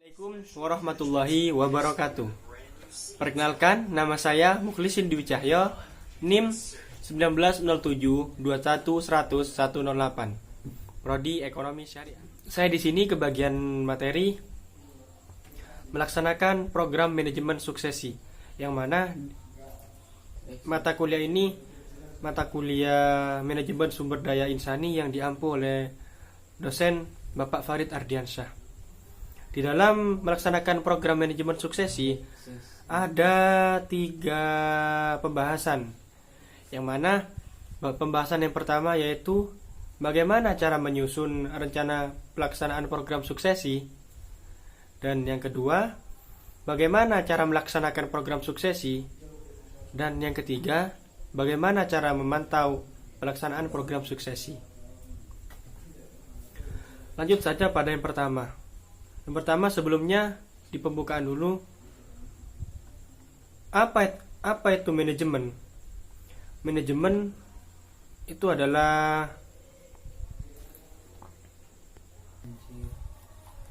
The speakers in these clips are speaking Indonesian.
Assalamualaikum warahmatullahi wabarakatuh. Perkenalkan, nama saya Mukhlisin Dwi Cahyo, NIM 190721100108, Prodi Ekonomi Syariah. Saya di sini ke bagian materi melaksanakan program manajemen suksesi, yang mana mata kuliah ini mata kuliah manajemen sumber daya insani yang diampu oleh dosen Bapak Farid Ardiansyah. Di dalam melaksanakan program manajemen suksesi ada 3 pembahasan, yang mana pembahasan yang pertama yaitu bagaimana cara menyusun rencana pelaksanaan program suksesi, dan yang kedua bagaimana cara melaksanakan program suksesi, dan yang ketiga bagaimana cara memantau pelaksanaan program suksesi. Lanjut saja pada yang pertama. Yang pertama, sebelumnya di pembukaan dulu, apa itu manajemen? Manajemen itu adalah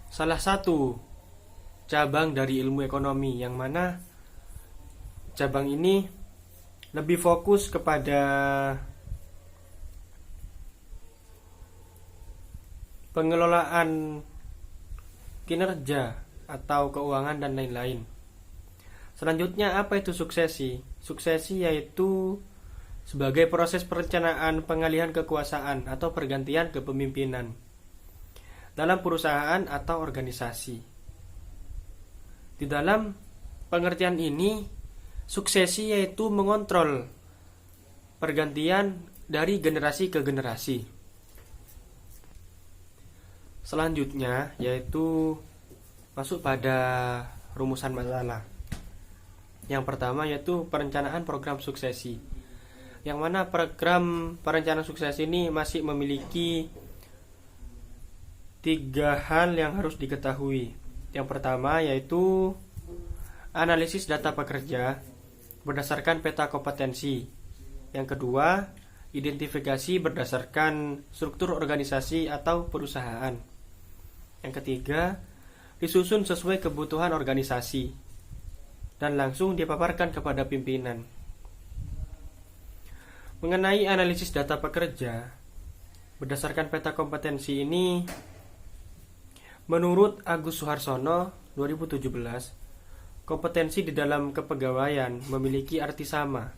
salah satu cabang dari ilmu ekonomi, yang mana cabang ini lebih fokus kepada pengelolaan kinerja atau keuangan dan lain-lain. Selanjutnya, apa itu suksesi? Suksesi yaitu sebagai proses perencanaan pengalihan kekuasaan atau pergantian kepemimpinan dalam perusahaan atau organisasi. Di dalam pengertian ini, suksesi yaitu mengontrol pergantian dari generasi ke generasi. Selanjutnya yaitu masuk pada rumusan masalah. Yang pertama yaitu perencanaan program suksesi, yang mana program perencanaan suksesi ini masih memiliki 3 hal yang harus diketahui. Yang pertama yaitu analisis data pekerja berdasarkan peta kompetensi. Yang kedua, identifikasi berdasarkan struktur organisasi atau perusahaan. Yang ketiga, disusun sesuai kebutuhan organisasi dan langsung dipaparkan kepada pimpinan. Mengenai analisis data pekerja berdasarkan peta kompetensi ini, menurut Agus Suharsono 2017, kompetensi di dalam kepegawaian memiliki arti sama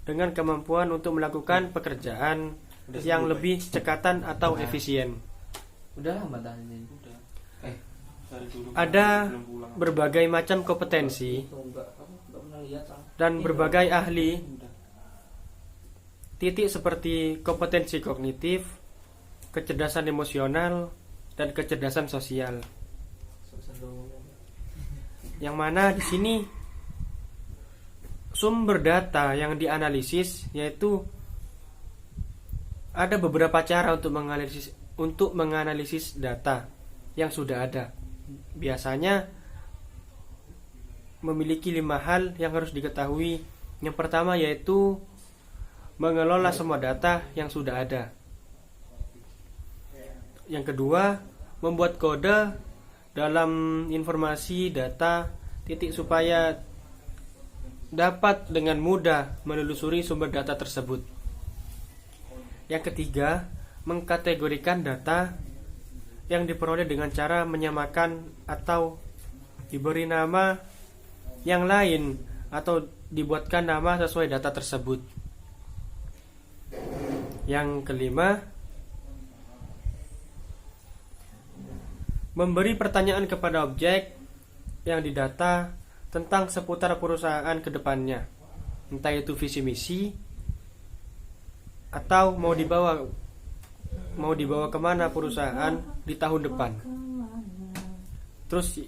dengan kemampuan untuk melakukan pekerjaan yang lebih cekatan atau efisien. Ada berbagai macam kompetensi dan berbagai ahli titik seperti kompetensi kognitif, kecerdasan emosional, dan kecerdasan sosial. Yang mana di sini sumber data yang dianalisis yaitu ada beberapa cara untuk menganalisis data yang sudah ada. Biasanya memiliki 5 hal yang harus diketahui. Yang pertama yaitu mengelola semua data yang sudah ada. Yang kedua, membuat kode dalam informasi data supaya dapat dengan mudah menelusuri sumber data tersebut. Yang ketiga, mengkategorikan data yang diperoleh dengan cara menyamakan atau diberi nama yang lain atau dibuatkan nama sesuai data tersebut. Yang kelima, memberi pertanyaan kepada objek yang didata tentang seputar perusahaan ke depannya, entah itu visi misi atau mau dibawa kemana perusahaan di tahun depan. Terus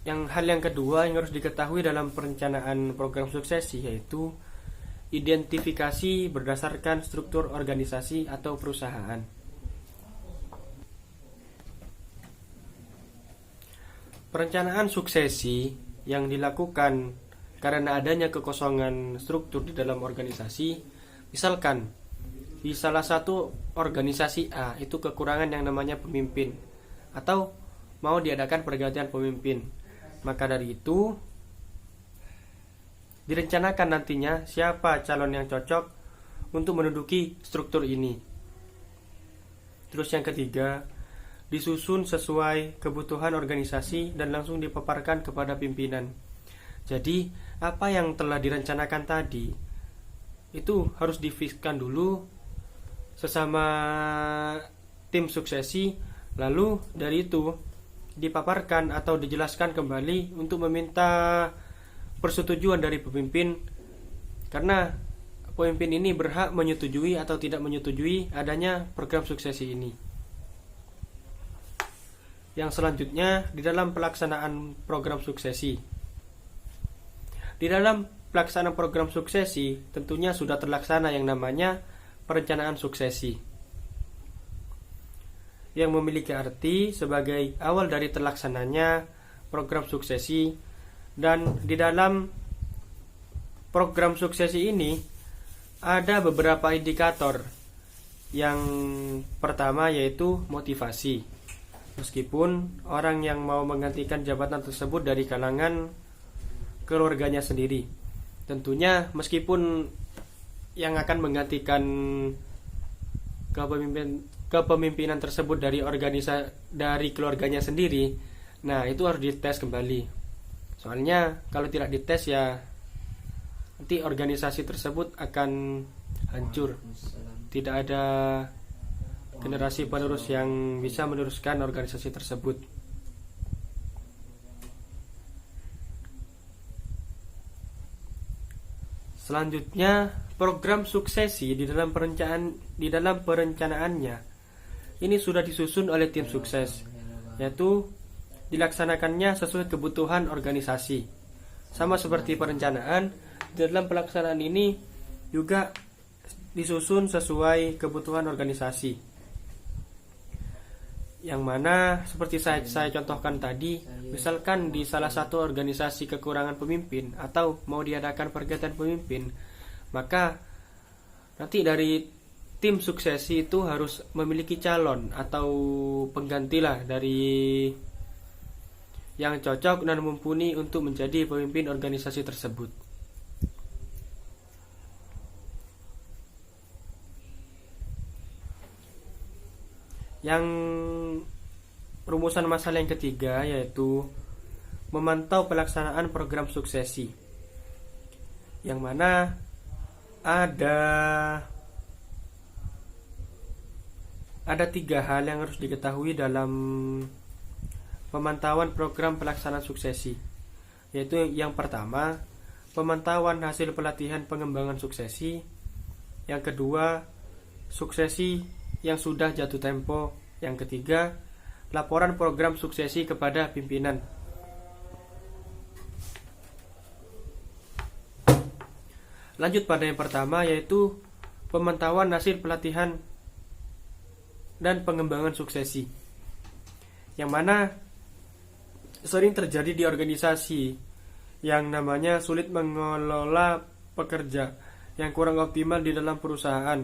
hal yang kedua yang harus diketahui dalam perencanaan program suksesi yaitu identifikasi berdasarkan struktur organisasi atau perusahaan. Perencanaan suksesi yang dilakukan karena adanya kekosongan struktur di dalam organisasi, misalkan di salah satu organisasi A itu kekurangan yang namanya pemimpin, atau mau diadakan pergantian pemimpin. Maka dari itu direncanakan nantinya siapa calon yang cocok untuk menduduki struktur ini. Terus yang ketiga, disusun sesuai kebutuhan organisasi dan langsung dipaparkan kepada pimpinan. Jadi, apa yang telah direncanakan tadi itu harus difikskan dulu sesama tim suksesi, lalu dari itu dipaparkan atau dijelaskan kembali untuk meminta persetujuan dari pemimpin, karena pemimpin ini berhak menyetujui atau tidak menyetujui adanya program suksesi ini. Yang selanjutnya, di dalam pelaksanaan program suksesi. Di dalam pelaksanaan program suksesi tentunya sudah terlaksana yang namanya perencanaan suksesi, yang memiliki arti sebagai awal dari terlaksananya program suksesi. Dan di dalam program suksesi ini ada beberapa indikator. Yang pertama yaitu motivasi. Meskipun orang yang mau menggantikan jabatan tersebut dari kalangan keluarganya sendiri, tentunya meskipun yang akan menggantikan kepemimpinan tersebut dari keluarganya sendiri, nah itu harus dites kembali. Soalnya kalau tidak dites ya nanti organisasi tersebut akan hancur. Tidak ada generasi penerus yang bisa meneruskan organisasi tersebut. Selanjutnya, program suksesi di dalam perencanaannya ini sudah disusun oleh tim sukses, yaitu dilaksanakannya sesuai kebutuhan organisasi. Sama seperti perencanaan, di dalam pelaksanaan ini juga disusun sesuai kebutuhan organisasi. Yang mana seperti saya contohkan tadi, misalkan di salah satu organisasi kekurangan pemimpin atau mau diadakan pergantian pemimpin, maka nanti dari tim suksesi itu harus memiliki calon atau penggantilah dari yang cocok dan mumpuni untuk menjadi pemimpin organisasi tersebut. Yang rumusan masalah yang ketiga yaitu memantau pelaksanaan program suksesi, yang mana ada 3 hal yang harus diketahui dalam pemantauan program pelaksanaan suksesi, yaitu yang pertama, pemantauan hasil pelatihan pengembangan suksesi. Yang kedua, suksesi yang sudah jatuh tempo. Yang ketiga, laporan program suksesi kepada pimpinan. Lanjut pada yang pertama, yaitu pemantauan hasil pelatihan dan pengembangan suksesi, yang mana sering terjadi di organisasi yang namanya sulit mengelola pekerja yang kurang optimal di dalam perusahaan.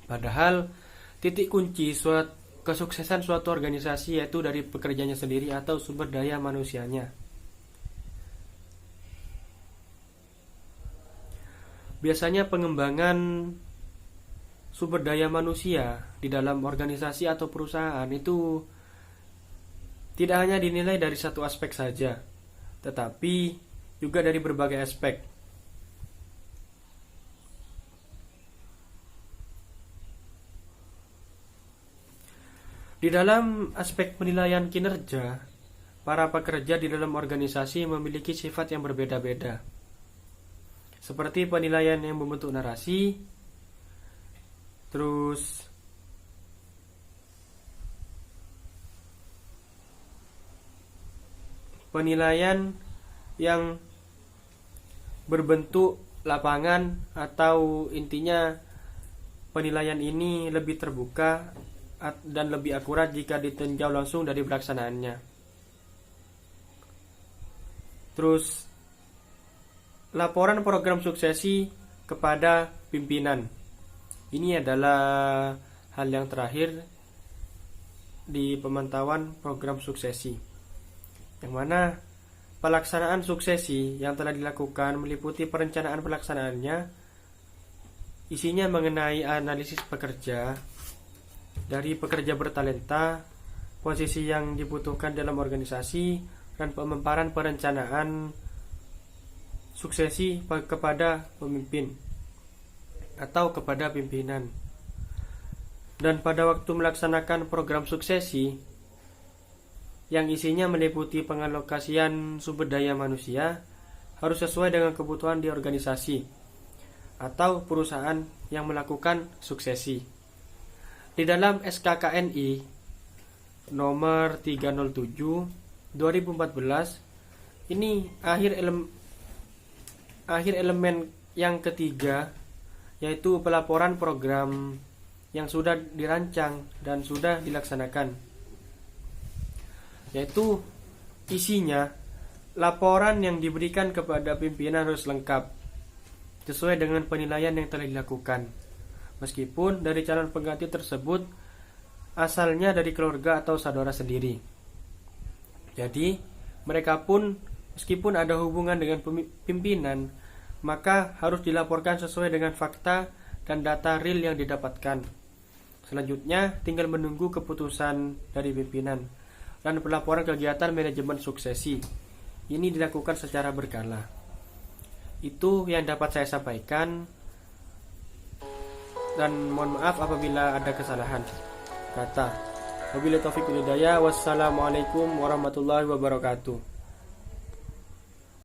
Padahal titik kunci kesuksesan suatu organisasi yaitu dari pekerjanya sendiri atau sumber daya manusianya. Biasanya pengembangan sumber daya manusia di dalam organisasi atau perusahaan itu tidak hanya dinilai dari satu aspek saja, tetapi juga dari berbagai aspek. Di dalam aspek penilaian kinerja, para pekerja di dalam organisasi memiliki sifat yang berbeda-beda. Seperti penilaian yang membentuk narasi, terus penilaian yang berbentuk lapangan, atau intinya penilaian ini lebih terbuka dan lebih akurat jika ditinjau langsung dari pelaksanaannya. Terus laporan program suksesi kepada pimpinan. Ini adalah hal yang terakhir di pemantauan program suksesi, yang mana pelaksanaan suksesi yang telah dilakukan meliputi perencanaan pelaksanaannya, isinya mengenai analisis pekerja dari pekerja bertalenta, posisi yang dibutuhkan dalam organisasi, dan pemaparan perencanaan suksesi kepada pemimpin atau kepada pimpinan. Dan pada waktu melaksanakan program suksesi yang isinya meliputi pengalokasian sumber daya manusia harus sesuai dengan kebutuhan di organisasi atau perusahaan yang melakukan suksesi. Di dalam SKKNI nomor 307 2014 ini akhir elemen yang ketiga, yaitu pelaporan program yang sudah dirancang dan sudah dilaksanakan, yaitu isinya laporan yang diberikan kepada pimpinan harus lengkap sesuai dengan penilaian yang telah dilakukan, meskipun dari calon pengganti tersebut asalnya dari keluarga atau saudara sendiri. Jadi mereka pun meskipun ada hubungan dengan pimpinan, maka harus dilaporkan sesuai dengan fakta dan data real yang didapatkan. Selanjutnya tinggal menunggu keputusan dari pimpinan dan pelaporan kegiatan manajemen suksesi. Ini dilakukan secara berkala. Itu yang dapat saya sampaikan, dan mohon maaf apabila ada kesalahan kata. Wabillahi taufiq wal hidayah. Wassalamualaikum warahmatullahi wabarakatuh.